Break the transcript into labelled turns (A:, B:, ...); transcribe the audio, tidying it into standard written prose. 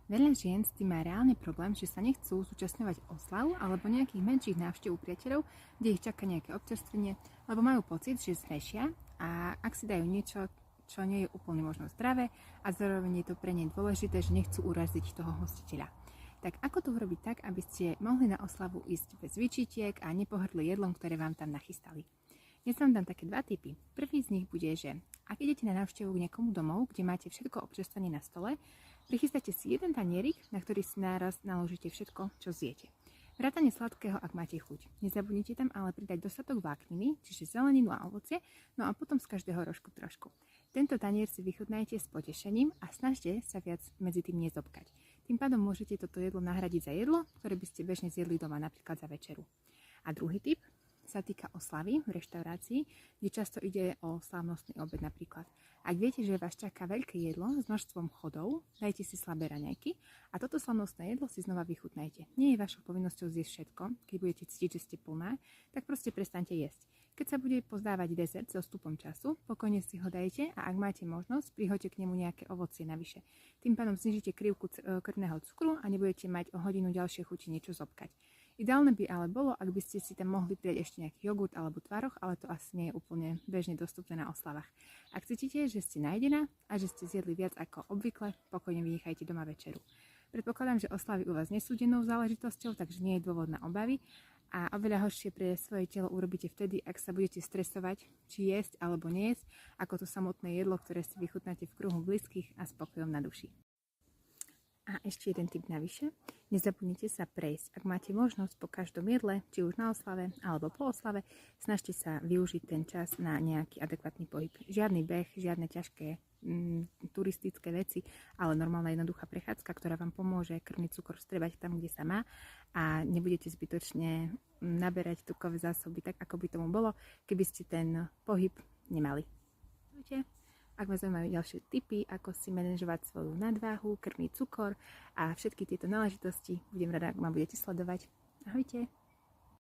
A: Veľa žien s tým má reálny problém, že sa nechcú zúčastňovať oslav alebo nejakých menších návštev u priateľov, kde ich čaká nejaké občerstvenie, lebo majú pocit, že zhrešia a ak si dajú niečo, čo nie je úplne možno zdravé a zároveň je to pre ne dôležité, že nechcú uraziť toho hostiteľa. Tak ako to urobiť tak, aby ste mohli na oslavu ísť bez výčitiek a nepohrdli jedlom, ktoré vám tam nachystali? Dnes vám dám také dva tipy. Prvý z nich bude, že ak idete na návštevu k niekomu domov, kde máte všetko občerstvenie na stole, prichystajte si jeden tanierik, na ktorý si naraz naložíte všetko, čo zjete. Vrátane sladkého, ak máte chuť. Nezabudnite tam ale pridať dostatok vlákniny, čiže zeleninu a ovocie, no a potom z každého rožku trošku. Tento tanier si vychutnajte s potešením a snažte sa viac medzi tým nezobkať. Tým pádom môžete toto jedlo nahradiť za jedlo, ktoré by ste bežne zjedli doma, napríklad za večeru. A druhý tip sa týka oslavy v reštaurácii, kde často ide o slávnostný obed napríklad. Ak viete, že vás čaká veľké jedlo s množstvom chodov, dajte si slabé raňajky a toto slávnostné jedlo si znova vychutnajte. Nie je vašou povinnosťou zjesť všetko, keď budete cítiť, že ste plná, tak proste prestaňte jesť. Keď sa bude pozdávať dezert so vstupom času, pokojne si ho dajte a ak máte možnosť, prihoďte k nemu nejaké ovocie navyše. Tým pádom znižíte krivku krvného cukru a nebudete mať o hodinu ďalšie chuti niečo zobkať. Ideálne by ale bolo, ak by ste si tam mohli pridať ešte nejaký jogurt alebo tvaroh, ale to asi nie je úplne bežne dostupné na oslavách. Ak cítite, že ste najedená a že ste zjedli viac ako obvykle, pokojne vynechajte doma večeru. Predpokladám, že oslavy u vás nie sú dennou záležitosťou, takže nie je dôvod na obavy a oveľa horšie pre svoje telo urobíte vtedy, ak sa budete stresovať, či jesť alebo nejesť, ako to samotné jedlo, ktoré si vychutnáte v kruhu blízkych a spokojom na duši. A ešte jeden tip navyše. Nezabudnite sa prejsť. Ak máte možnosť po každom jedle, či už na oslave alebo po oslave, snažte sa využiť ten čas na nejaký adekvátny pohyb. Žiadny beh, žiadne ťažké turistické veci, ale normálna jednoduchá prechádzka, ktorá vám pomôže krvný cukor vstrebať tam, kde sa má a nebudete zbytočne naberať tukové zásoby tak, ako by tomu bolo, keby ste ten pohyb nemali. Ak vás zaujímajú ďalšie tipy, ako si manažovať svoju nadváhu, krvný cukor a všetky tieto náležitosti, budem rada, ak ma budete sledovať. Ahojte!